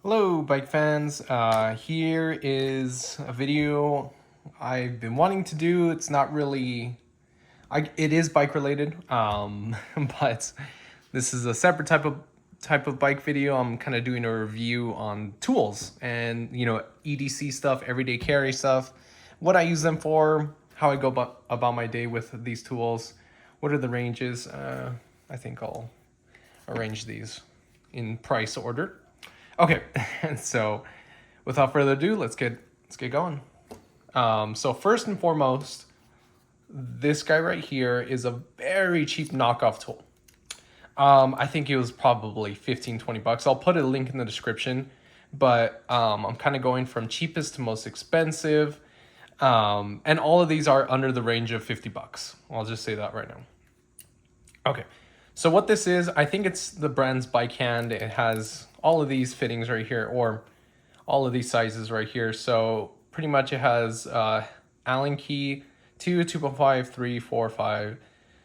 Hello, bike fans. Here is a video I've been wanting to do. It's not really, it is bike related, but this is a separate type of bike video. I'm kind of doing a review on tools and EDC stuff, everyday carry stuff, what I use them for, how I go about my day with these tools, what are the ranges. I think I'll arrange these in price order. Okay, and so without further ado, let's get going. So first and foremost, this guy right here is a very cheap knockoff tool. I think it was probably 15-20 bucks. I'll put a link in the description, but I'm kind of going from cheapest to most expensive. And all of these are under the range of 50 bucks. I'll just say that right now. Okay, so what this is, I think it's the brand's Bike Hand. It has all of these fittings right here, or all of these sizes right here. So pretty much it has Allen key 2, 2.5, 3, 4, 5,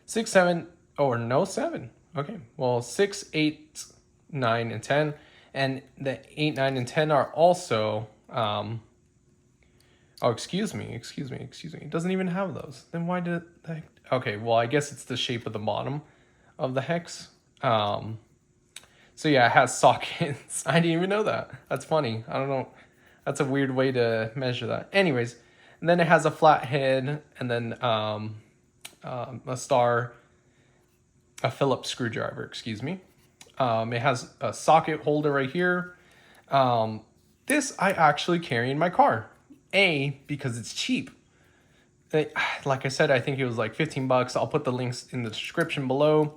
6, 7, or no 7. Okay, well 6, 8, 9, and 10. And the 8, 9, and 10 are also, oh, excuse me. It doesn't even have those. Then why did the heck? Okay, well, I guess it's the shape of the bottom of the hex. So yeah, it has sockets. I didn't even know that. That's funny. I don't know. That's a weird way to measure that. Anyways, and then it has a flat head, and then a Phillips screwdriver, excuse me. It has a socket holder right here. This I actually carry in my car. Because it's cheap. Like I said, I think it was like 15 bucks. I'll put the links in the description below.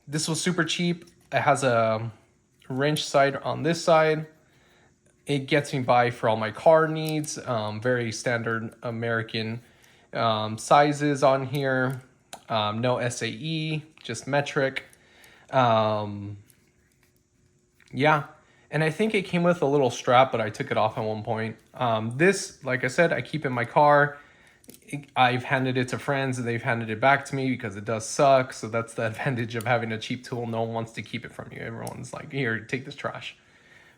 This was super cheap. It has a wrench side on this side. It gets me by for all my car needs. Very standard American sizes on here. No SAE, just metric. Yeah. And I think it came with a little strap, but I took it off at one point. This, like I said, I keep in my car. I've handed it to friends and they've handed it back to me because it does suck. So that's the advantage of having a cheap tool. No one wants to keep it from you. Everyone's like, here, take this trash.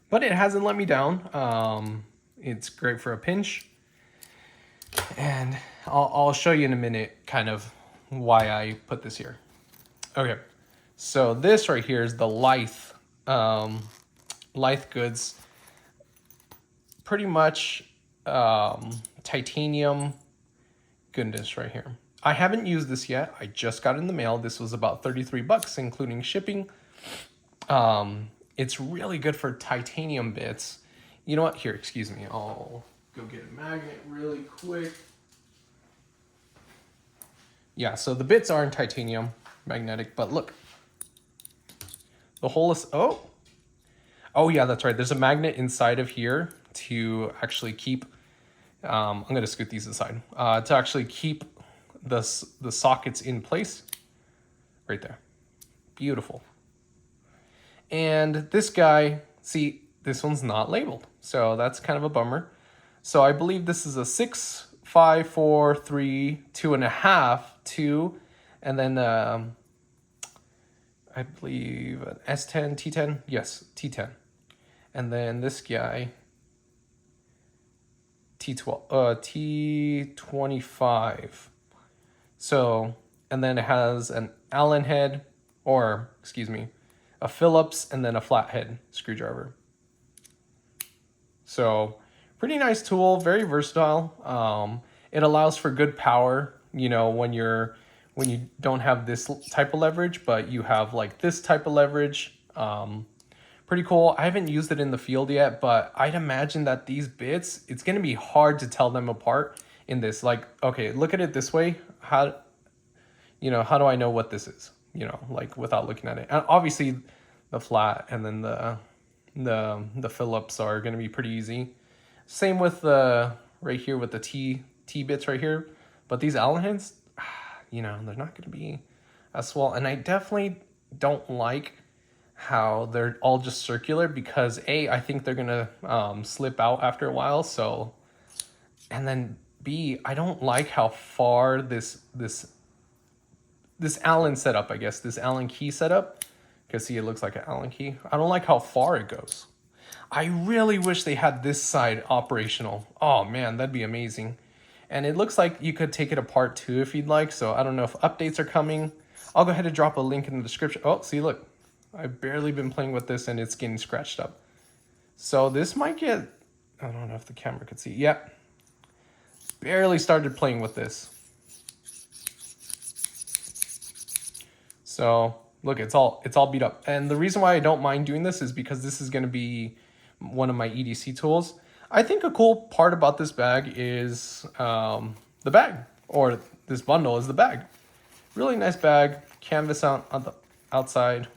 But it hasn't let me down. It's great for a pinch. And I'll show you in a minute kind of why I put this here. Okay, so this right here is the Lithe Goods. Pretty much titanium goodness right here. I haven't used this yet. I just got it in the mail. This was about 33 bucks, including shipping. It's really good for titanium bits. You know what? Here, excuse me. I'll go get a magnet really quick. Yeah, so the bits are in titanium, magnetic, but look. The hole is, oh yeah, that's right. There's a magnet inside of here to actually keep, I'm going to scoot these aside, to actually keep the sockets in place right there. Beautiful. And this guy, see, this one's not labeled. So that's kind of a bummer. So I believe this is a 6, 5, 4, 3, 2.5, 2, and then I believe an S10, T10. Yes, T10. And then this guy, T25. So, and then it has an Allen head, or excuse me, a Phillips, and then a flathead screwdriver. So, pretty nice tool, very versatile. It allows for good power, when you don't have this type of leverage, but you have like this type of leverage. Pretty cool. I haven't used it in the field yet, but I'd imagine that these bits, it's going to be hard to tell them apart in this. Like, okay, look at it this way. How do I know what this is? Like without looking at it. And obviously the flat and then the Phillips are going to be pretty easy. Same with the right here with the T bits right here. But these Allen heads, they're not going to be as swell. And I definitely don't like how they're all just circular because I think they're gonna slip out after a while. So, and then B, I don't like how far this Allen setup, I guess, this Allen key setup can see it looks like an Allen key. I don't like how far it goes. I really wish they had this side operational. Oh man, that'd be amazing. And it looks like you could take it apart too if you'd like. So I don't know if updates are coming. I'll go ahead and drop a link in the description. Oh, see, look, I've barely been playing with this and it's getting scratched up. So this might get, I don't know if the camera could see. Yep. Barely started playing with this. So look, it's all beat up. And the reason why I don't mind doing this is because this is going to be one of my EDC tools. I think a cool part about this bag is the bag, or this bundle is the bag. Really nice bag, canvas out on the outside.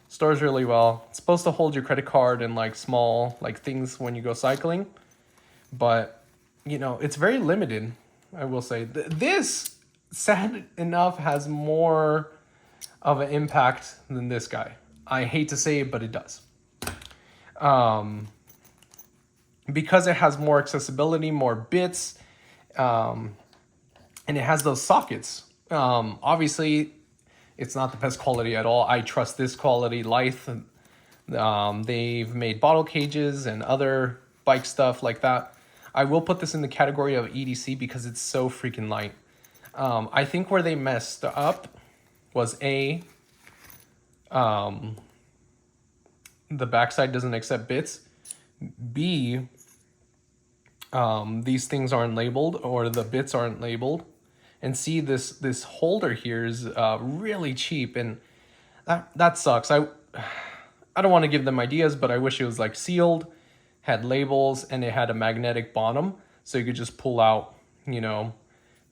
Stores really well. It's supposed to hold your credit card and like small like things when you go cycling, but you know, it's very limited. I will say this, sad enough, has more of an impact than this guy. I hate to say it, but it does. Because it has more accessibility, more bits, and it has those sockets. Obviously, it's not the best quality at all. I trust this quality. Lithe, they've made bottle cages and other bike stuff like that. I will put this in the category of EDC because it's so freaking light. I think where they messed up was the backside doesn't accept bits. B, these things aren't labeled, or the bits aren't labeled. And C, this holder here is really cheap, and that sucks. I don't want to give them ideas, but I wish it was like sealed, had labels, and it had a magnetic bottom, so you could just pull out, you know,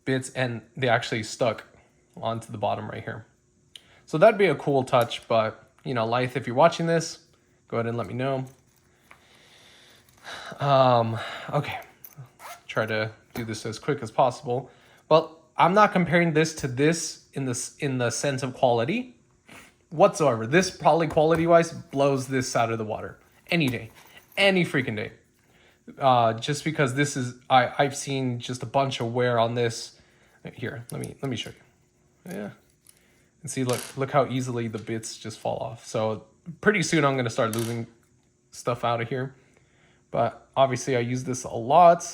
bits, and they actually stuck onto the bottom right here. So that'd be a cool touch, but you know, Lithe, if you're watching this, go ahead and let me know. Okay, try to do this as quick as possible. Well, I'm not comparing this to this in the sense of quality whatsoever. This probably quality-wise blows this out of the water any day, any freaking day. Just because this is, I've seen just a bunch of wear on this. Here, let me show you. Yeah, and see, look how easily the bits just fall off. So pretty soon I'm gonna start losing stuff out of here. But obviously I use this a lot.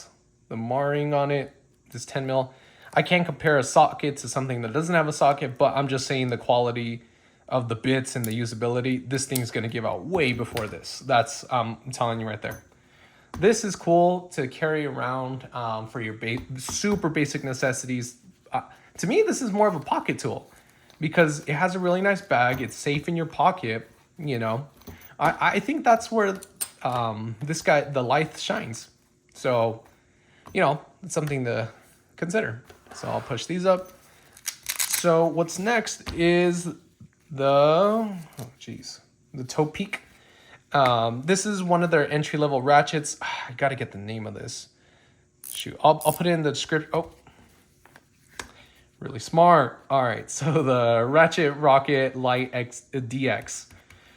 The marring on it, this 10 mil. I can't compare a socket to something that doesn't have a socket, but I'm just saying the quality of the bits and the usability, this thing's gonna give out way before this. That's, I'm telling you right there. This is cool to carry around for your super basic necessities. To me, this is more of a pocket tool because it has a really nice bag. It's safe in your pocket, you know. I think that's where this guy, the Lithe, shines. So, you know, it's something to consider. So I'll push these up. So what's next is the toe peak. This is one of their entry-level ratchets. I gotta get the name of this. Shoot, I'll put it in the description. Oh, really smart. All right, so the Ratchet Rocket Light X DX.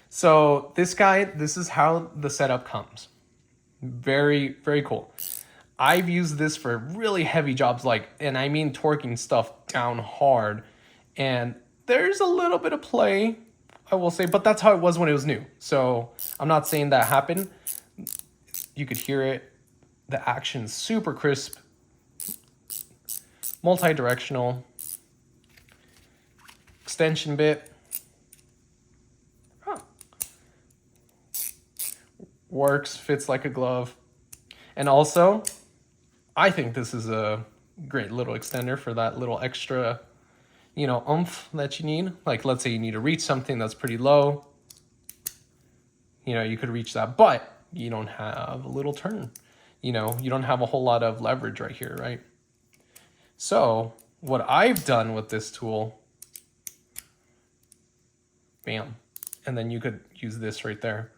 So this guy, this is how the setup comes. Very, very cool. I've used this for really heavy jobs, and I mean torquing stuff down hard. And there's a little bit of play, I will say, but that's how it was when it was new. So I'm not saying that happened. You could hear it. The action's super crisp, multi-directional, extension bit. Works, fits like a glove. And also, I think this is a great little extender for that little extra, you know, oomph that you need. Like, let's say you need to reach something that's pretty low. You know, you could reach that, but you don't have a little turn. You know, you don't have a whole lot of leverage right here, right? So what I've done with this tool, bam, and then you could use this right there.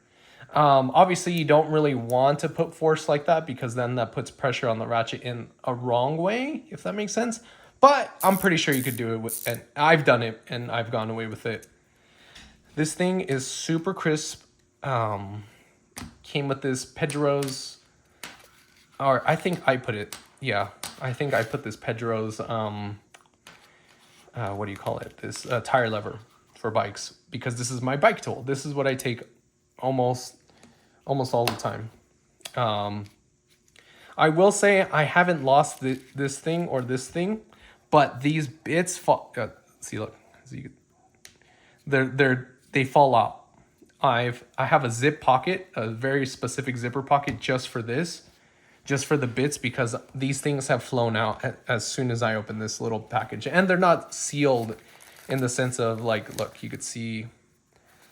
Obviously you don't really want to put force like that because then that puts pressure on the ratchet in a wrong way, if that makes sense. But I'm pretty sure you could do it with, and I've done it and I've gone away with it. This thing is super crisp. Came with this Pedro's, or I think I put it, yeah, I think I put this Pedro's, what do you call it? This tire lever for bikes because this is my bike tool. This is what I take almost all the time. I will say I haven't lost this thing or this thing, but these bits fall. See, look, see, they fall out. I have a zip pocket, a very specific zipper pocket just for this, just for the bits, because these things have flown out as soon as I open this little package, and they're not sealed in the sense of like, look, you could see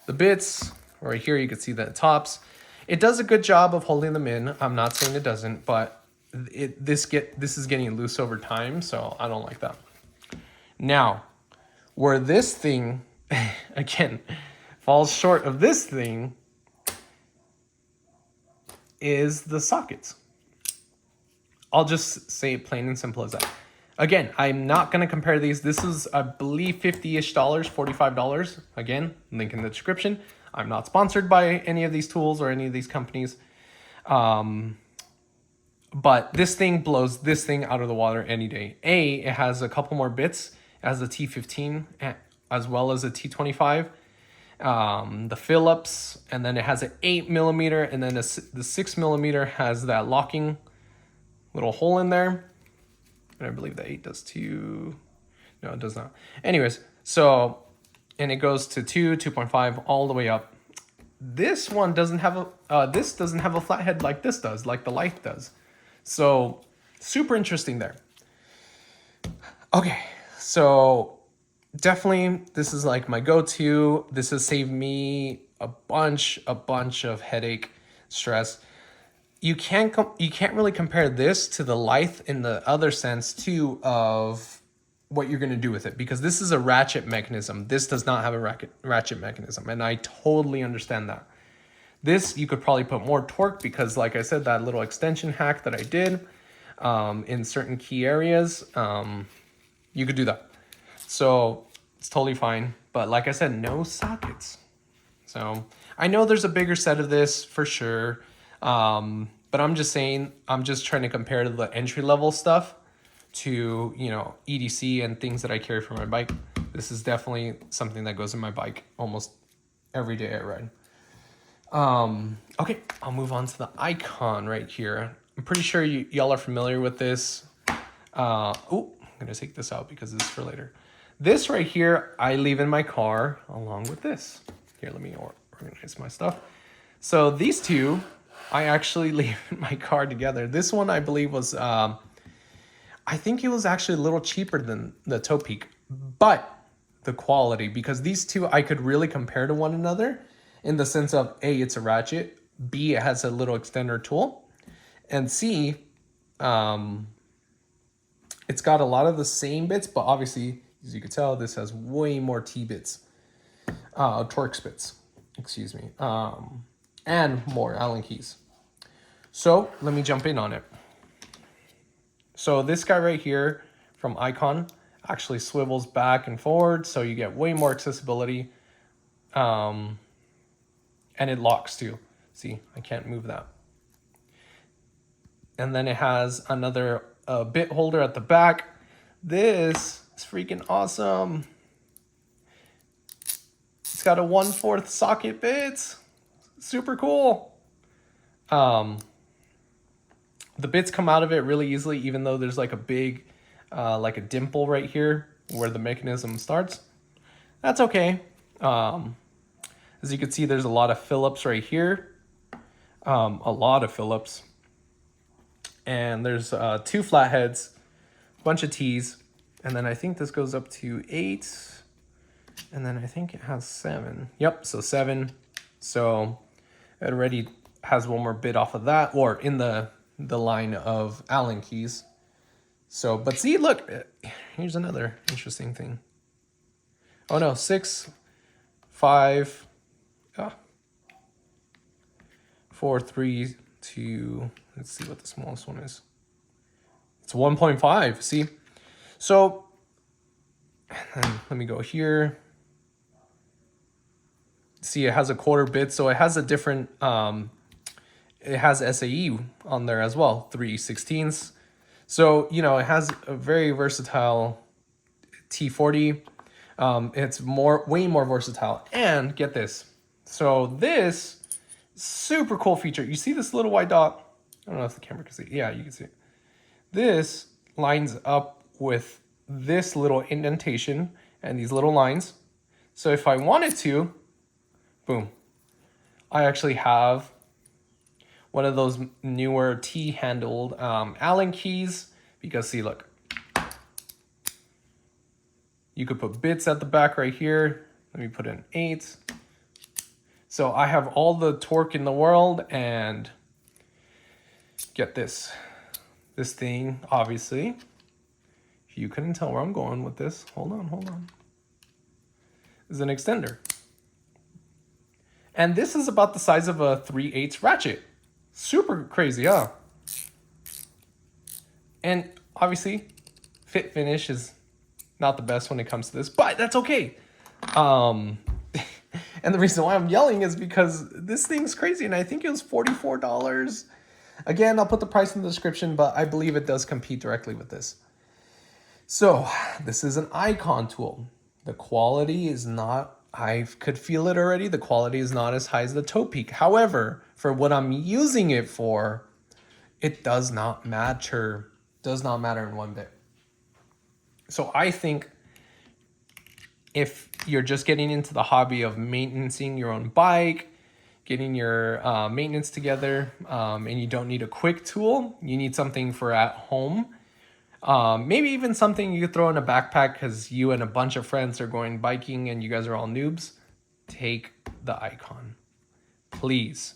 the bits right here. You could see the tops. It does a good job of holding them in. I'm not saying it doesn't, but this is getting loose over time, so I don't like that. Now, where this thing again falls short of this thing is the sockets. I'll just say it plain and simple as that. Again, I'm not going to compare these. This is, I believe, $50-ish, $45. Again, link in the description. I'm not sponsored by any of these tools or any of these companies. But this thing blows this thing out of the water any day. It has a couple more bits. It has a T15 as well as a T25. The Phillips, and then it has an 8mm, and then the 6mm has that locking little hole in there. And I believe the 8 does too. No, it does not. Anyways, so, and it goes to 2.5 all the way up. This one doesn't have this doesn't have a flathead like this does, like the Light does. So super interesting there. Okay, so definitely this is like my go-to. This has saved me a bunch of headache, stress. You can't really compare this to the Lithe in the other sense too of what you're going to do with it, because this is a ratchet mechanism. This does not have a ratchet mechanism, and I totally understand that. This, you could probably put more torque because, like I said, that little extension hack that I did in certain key areas, you could do that. So it's totally fine. But like I said, no sockets. So I know there's a bigger set of this for sure. But I'm just saying, I'm just trying to compare to the entry level stuff to, you know, EDC and things that I carry for my bike. This is definitely something that goes in my bike almost every day I ride. Okay, I'll move on to the Icon right here. I'm pretty sure y'all are familiar with this. Oh, I'm gonna take this out because this is for later. This right here, I leave in my car along with this. Here, let me organize my stuff. So these two, I actually leave in my car together. This one, I believe, was, I think it was actually a little cheaper than the Toe Peak, but the quality, because these two I could really compare to one another in the sense of A, it's a ratchet, B, it has a little extender tool, and C, it's got a lot of the same bits, but obviously, as you can tell, this has way more T-bits, Torx bits, excuse me, and more Allen keys. So let me jump in on it. So this guy right here from Icon actually swivels back and forward, so you get way more accessibility. And it locks too. See, I can't move that. And then it has another bit holder at the back. This is freaking awesome. It's got a 1/4 socket bits. Super cool. The bits come out of it really easily, even though there's like a big, like a dimple right here where the mechanism starts. That's okay. As you can see, there's a lot of Phillips right here. A lot of Phillips. And there's 2 flatheads, a bunch of T's. And then I think this goes up to 8. And then I think it has 7. Yep, so 7. So it already has one more bit off of that, or in the line of Allen keys. So, but see, look, here's another interesting thing. Oh no, 6, 5, 4, 3, 2, let's see what the smallest one is. It's 1.5, see? So, let me go here. See, it has a 1/4 bit, so it has a different, it has SAE on there as well, 3/16. So, you know, it has a very versatile T40. It's way more versatile. And get this. So this super cool feature. You see this little white dot? I don't know if the camera can see. Yeah, you can see it. This lines up with this little indentation and these little lines. So if I wanted to, boom, I actually have one of those newer T-handled Allen keys, because see, look, you could put bits at the back right here. Let me put in 8. So I have all the torque in the world, and get this. This thing, obviously, if you couldn't tell where I'm going with this, hold on, is an extender. And this is about the size of a 3/8 ratchet. Super crazy, huh? And obviously, fit finish is not the best when it comes to this, but that's okay. And the reason why I'm yelling is because this thing's crazy, and I think it was $44. Again, I'll put the price in the description, but I believe it does compete directly with this. So this is an icon tool. The quality is not, I could feel it already. The quality is not as high as the toe peak. However, for what I'm using it for, it does not matter. Does not matter in one bit. So I think if you're just getting into the hobby of maintaining your own bike, getting your maintenance together, and you don't need a quick tool, you need something for at home. Maybe even something you could throw in a backpack because you and a bunch of friends are going biking and you guys are all noobs. Take the Icon, please.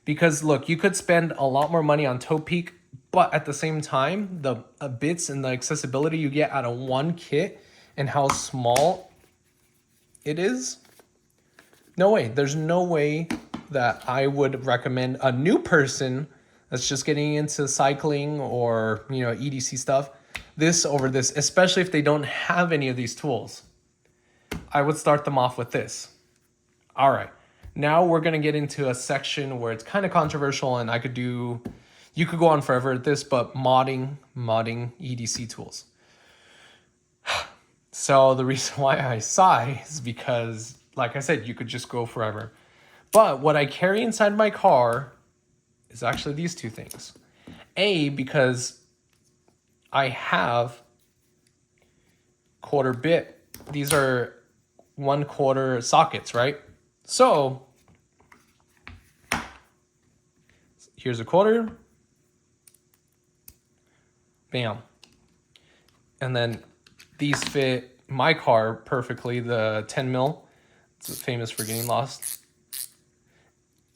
Because look, you could spend a lot more money on toe peak, but at the same time, the bits and the accessibility you get out of one kit and how small it is, no way. There's no way that I would recommend a new person that's just getting into cycling or, you know, EDC stuff, this over this, especially if they don't have any of these tools. I would start them off with this. All right, now we're gonna get into a section where it's kind of controversial, and you could go on forever at this, but modding EDC tools. So the reason why I sigh is because, like I said, you could just go forever. But what I carry inside my car is actually these two things. A, because I have quarter bit. These are 1/4 sockets, right? So here's a quarter. Bam. And then these fit my car perfectly, the 10 mil. It's famous for getting lost.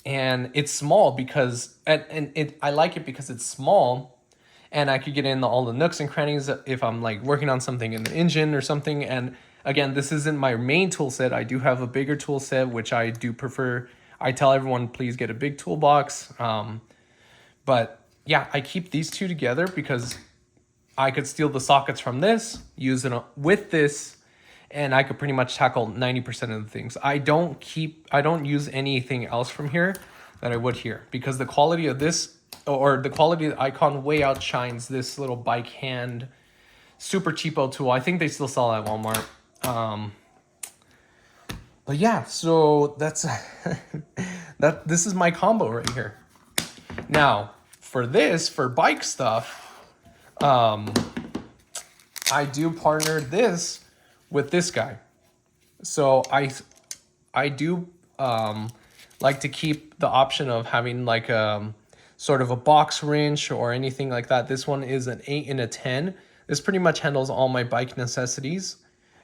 And it's small because, I like it because it's small, and I could get in all the nooks and crannies if I'm like working on something in the engine or something. And again, this isn't my main tool set. I do have a bigger tool set, which I do prefer. I tell everyone, please get a big toolbox. But yeah, I keep these two together because I could steal the sockets from this, use it with this, and I could pretty much tackle 90% of the things. I don't use anything else from here that I would here, because the quality of this, or the quality of the Icon, way outshines this little bike hand super cheapo tool. I think they still sell it at Walmart. But yeah, so that's this is my combo right here. Now, for bike stuff, I do partner this with this guy. So I do like to keep the option of having like sort of a box wrench or anything like that. This one is an 8 and a 10. This pretty much handles all my bike necessities,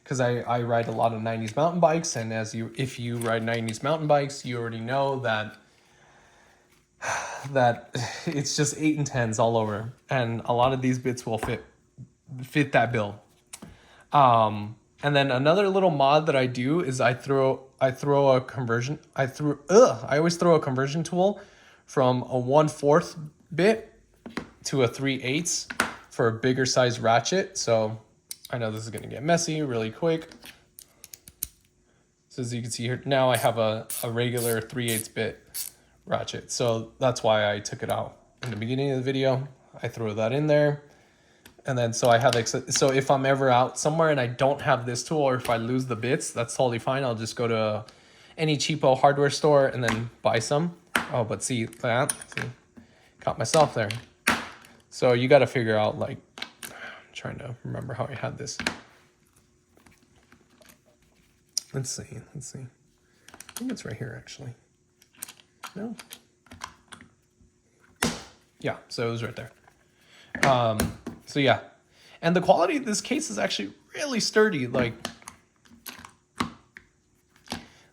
because I ride a lot of 90s mountain bikes, and if you ride 90s mountain bikes, you already know that it's just 8 and 10s all over, and a lot of these bits will fit that bill. And then another little mod that I do is I always throw a conversion tool from a 1/4 bit to a 3/8 for a bigger size ratchet. So I know this is gonna get messy really quick. So as you can see here, now I have a regular 3/8 bit ratchet. So that's why I took it out in the beginning of the video. I threw that in there. And then so I have, so if I'm ever out somewhere and I don't have this tool, or if I lose the bits, that's totally fine. I'll just go to any cheapo hardware store and then buy some. Oh, but see that, see, caught myself there. So you got to figure out, like, I'm trying to remember how I had this. Let's see. I think it's right here, actually. No. Yeah, so it was right there. So yeah, and the quality of this case is actually really sturdy. Like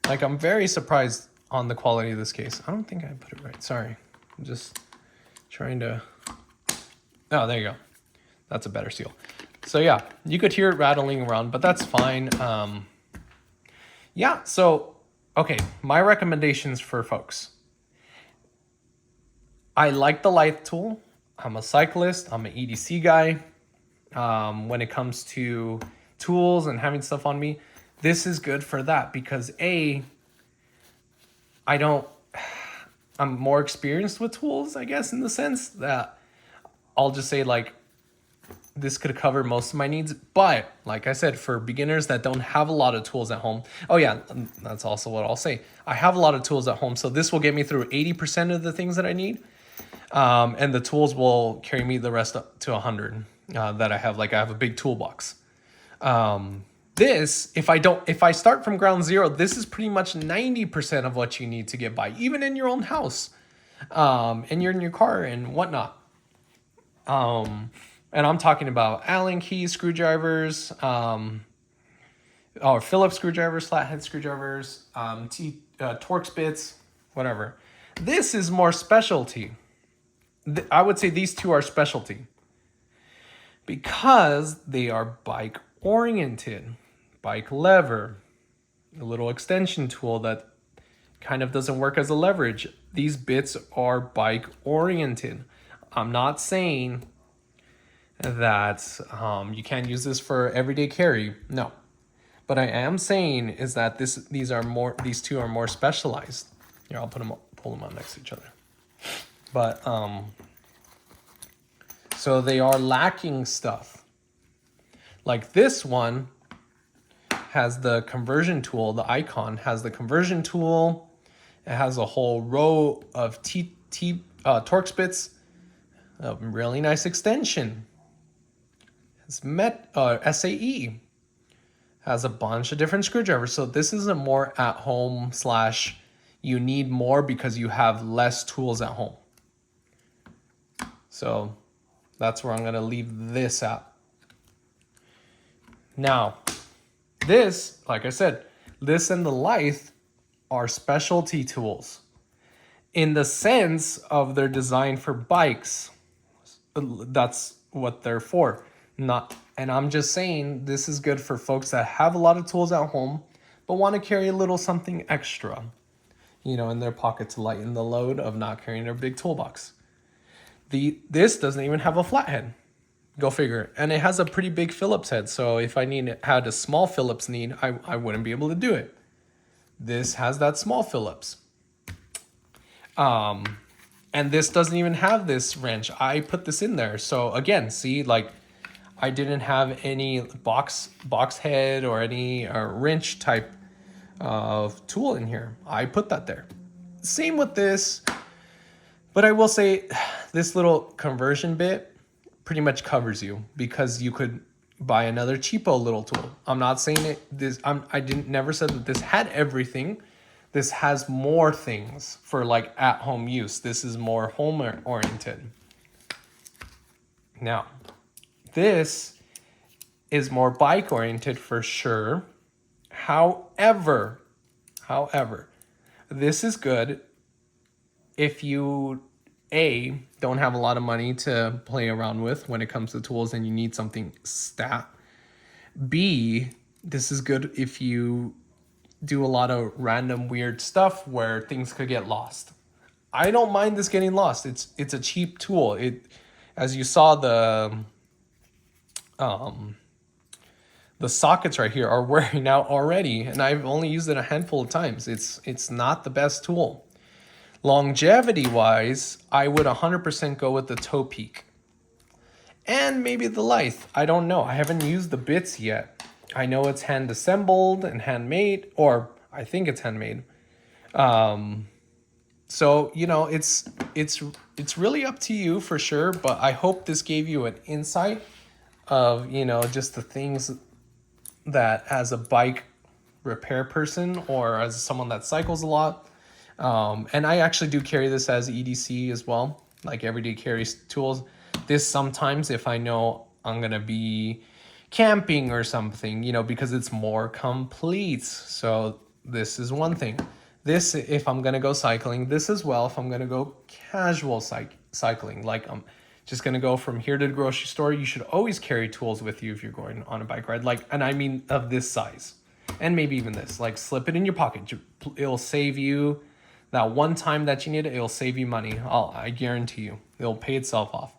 I'm very surprised on the quality of this case. I don't think I put it right. Sorry, I'm just trying to. Oh, there you go. That's a better seal. So yeah, you could hear it rattling around, but that's fine. Yeah. So okay, my recommendations for folks. I like the Lithe tool. I'm a cyclist. I'm an EDC guy. When it comes to tools and having stuff on me, this is good for that because I'm more experienced with tools, I guess, in the sense that I'll just say, like, this could cover most of my needs. But like I said, for beginners that don't have a lot of tools at home, oh yeah, that's also what I'll say. I have a lot of tools at home, so this will get me through 80% of the things that I need. And the tools will carry me the rest up to 100 that I have. Like, I have a big toolbox. This, if I start from ground zero, this is pretty much 90% of what you need to get by, even in your own house, and you're in your car and whatnot. And I'm talking about Allen keys, screwdrivers, or Phillips screwdrivers, flathead screwdrivers, Torx bits, whatever. This is more specialty. I would say these two are specialty because they are bike oriented. Bike lever, a little extension tool that kind of doesn't work as a leverage. These bits are bike oriented. I'm not saying that you can't use this for everyday carry. No. But I am saying is that these two are more specialized. Here, I'll pull them on next to each other. But so they are lacking stuff. Like this one has the conversion tool. The Icon has the conversion tool. It has a whole row of Torx bits. A really nice extension. It's SAE. Has a bunch of different screwdrivers. So this is a more at home / you need more because you have less tools at home. So that's where I'm going to leave this at. Now, this, like I said, this and the Lithe are specialty tools in the sense of they're designed for bikes. That's what they're for. And I'm just saying this is good for folks that have a lot of tools at home but want to carry a little something extra, in their pocket to lighten the load of not carrying their big toolbox. This doesn't even have a flathead. Go figure. And it has a pretty big Phillips head, so if I had a small Phillips need, I wouldn't be able to do it. This has that small Phillips. And this doesn't even have this wrench. I put this in there. So again, see, like, I didn't have any box head or any wrench type of tool in here. I put that there. Same with this, but I will say this little conversion bit pretty much covers you because you could buy another cheapo little tool. I'm not saying never said that this had everything. This has more things for like at home use. This is more home oriented. Now, this is more bike oriented for sure. However, this is good if you don't have a lot of money to play around with when it comes to tools and you need something stat. B, this is good if you do a lot of random weird stuff where things could get lost. I don't mind this getting lost. It's a cheap tool. As you saw, the sockets right here are wearing out already, and I've only used it a handful of times. It's not the best tool. Longevity wise, I would 100% go with the toe peak. and maybe the lathe. I don't know. I haven't used the bits yet. I know it's hand assembled and handmade, or I think it's handmade. So, you know, it's really up to you for sure, but I hope this gave you an insight of, you know, just the things that as a bike repair person or as someone that cycles a lot. And I actually do carry this as EDC as well, like everyday carry tools. This sometimes if I know I'm going to be camping or something, you know, because it's more complete. So this is one thing. This, if I'm going to go cycling, this as well, if I'm going to go casual cycling, like I'm just going to go from here to the grocery store, you should always carry tools with you if you're going on a bike ride. Like, and I mean of this size and maybe even this, like slip it in your pocket. It'll save you that one time that you need it. It'll save you money. I guarantee you it'll pay itself off.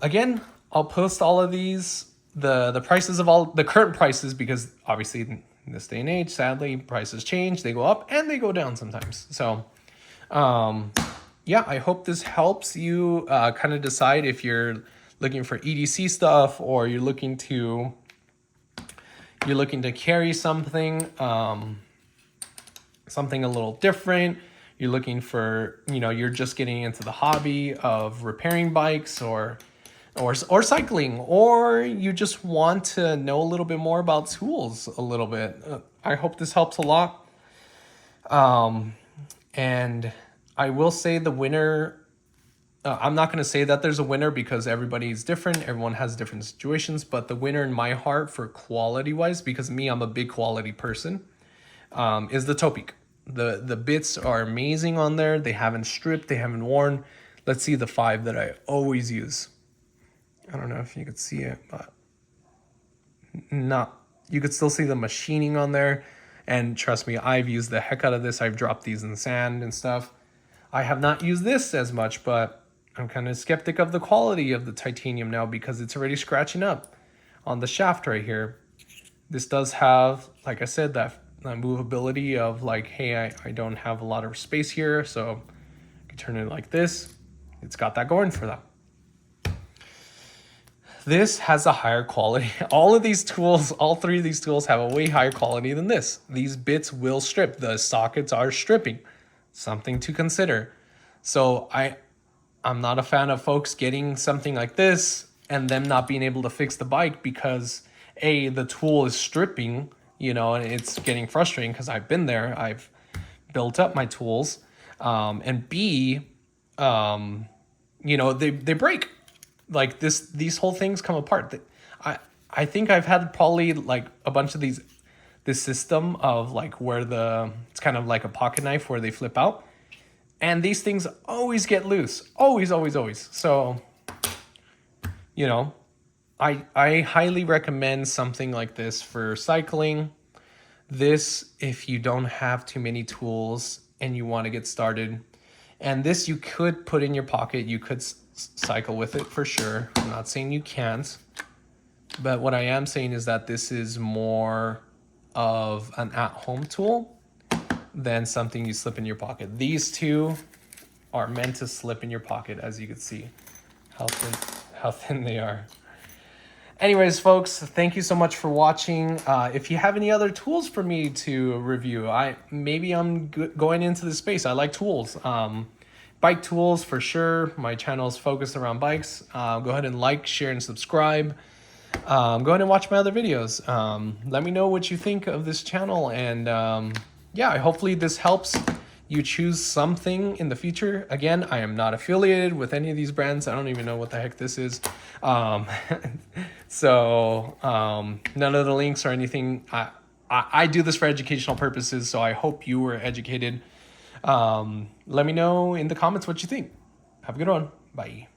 Again, I'll post all of these, the prices of all the current prices, because obviously in this day and age, sadly, prices change, they go up and they go down sometimes. So, yeah, I hope this helps you kind of decide if you're looking for EDC stuff or you're looking to carry something, something a little different. You're looking for, you know, you're just getting into the hobby of repairing bikes or cycling, or you just want to know a little bit more about tools a little bit. I hope this helps a lot. And I will say the winner, I'm not going to say that there's a winner because everybody's different. Everyone has different situations, but the winner in my heart for quality wise, because me, I'm a big quality person, is the Topeak. The bits are amazing on there. They haven't stripped, they haven't worn. Let's see the 5 that I always use. I don't know if you could see it, but you could still see the machining on there. And trust me, I've used the heck out of this. I've dropped these in the sand and stuff. I have not used this as much, but I'm kind of skeptic of the quality of the titanium now because it's already scratching up on the shaft right here. This does have, like I said, that movability of like, hey, I don't have a lot of space here, so I can turn it like this. It's got that going for that. This has a higher quality. All of these tools, all 3 of these tools have a way higher quality than this. These bits will strip. The sockets are stripping. Something to consider. So I'm not a fan of folks getting something like this and them not being able to fix the bike because A, the tool is stripping, you know, and it's getting frustrating because I've been there. I've built up my tools. And B, you know, they break. Like these whole things come apart. I think I've had probably like a bunch of this system of like where it's kind of like a pocket knife where they flip out, and these things always get loose, always. So, you know, I highly recommend something like this for cycling. This, if you don't have too many tools and you want to get started, and this you could put in your pocket, you could cycle with it for sure. I'm not saying you can't, but what I am saying is that this is more of an at-home tool than something you slip in your pocket. These 2 are meant to slip in your pocket, as you can see how thin they are. Anyways, folks, thank you so much for watching. If you have any other tools for me to review, maybe I'm going into the space. I like tools. Bike tools for sure. My channel is focused around bikes. Go ahead and like, share, and subscribe. Go ahead and watch my other videos. Let me know what you think of this channel. And yeah, hopefully this helps you choose something in the future. Again, I am not affiliated with any of these brands. I don't even know what the heck this is. So none of the links or anything. I do this for educational purposes, so I hope you were educated. Let me know in the comments what you think. Have a good one. Bye.